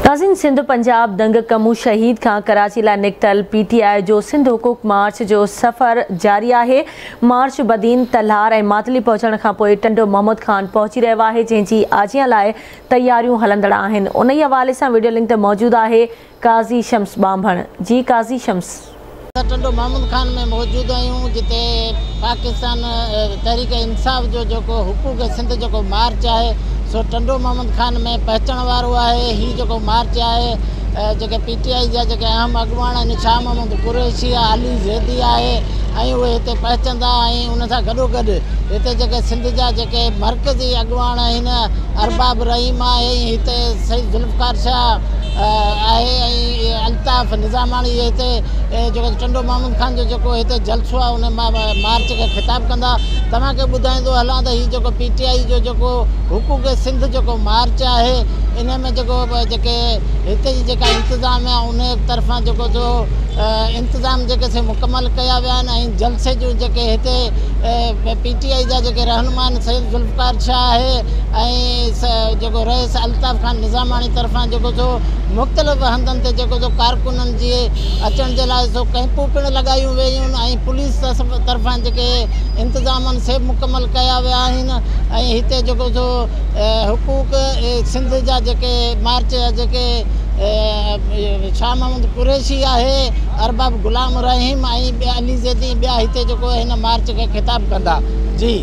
नाज़रीन, सिंध पंजाब दंग कमू शहीद खां कराची लाइ निकतल PTI जो सिंध हुकूक मार्च जो सफ़र जारी है। मार्च बदीन तलहार ऐं मातली पहुचण खां पोइ टंडो मोहम्मद खान पहुची रहियो आहे, जंहिंजी आजियां लाइ तैयारियूं हलंदड़ आहिनि। उन ई हवाले सां वीडियो लिंक ते मौजूदु आहे काज़ी शम्स बांभण जी। काज़ी शम्स टंडो मोहम्मद खान में मौजूद आहियूं, जिते पाकिस्तान तहरीक इंसाफ जो हुकूक सिंध जो मार्च है सो टंडो मोहम्मद खान में पहुचण वारो है। ही जो मार्च है जो PTI जा अहम अगवान आहिनि, शाह मोहम्मद कुरैशी, अली ज़ैदी है, उहे हिते पहुचंदा। उन सां गॾोगॾु हिते सिंध जा मरकज़ी अगवान आहिनि, अरबाब रहीम है, हिते सईद जुल्फ़कार शाह है, अल्ताफ़ निज़ामानी हिते जो टंडो मोहम्मद खान जो हिते जलसो है उन मार्च के खिताब कंदा। तव्हांखे ॿुधाईंदो हलां त ही PTI जो हुकूक सिंध जो मार्च है, इन में हिते जी इंतज़ाम है उन तरफ़ां जो इंतज़ाम से मुकम्मल कया विया आहिनि। जलसे जो हिते PTI जा रहनुमा सईद जुल्फ़कार शाह है, जो रईस अल्ताफ़ खान निज़ामानी तरफ़ां जो मुख़्तलिफ़ हंधनि ते जो कारकुननि जी अचण जे लाइ सो कैंपूं पिणु लगायूं वेयूं आहिनि। पुलिस तरफ़ां इंतज़ामनि से मुकम्मल कया विया आहिनि। हिते जो हुकूक सिंध जा मार्च शाह मोहम्मद कुरैशी है, अरबाब गुलाम रहीम, अली ज़ैदी ॿिया हिते हिन मार्च के खिताब कंदा जी।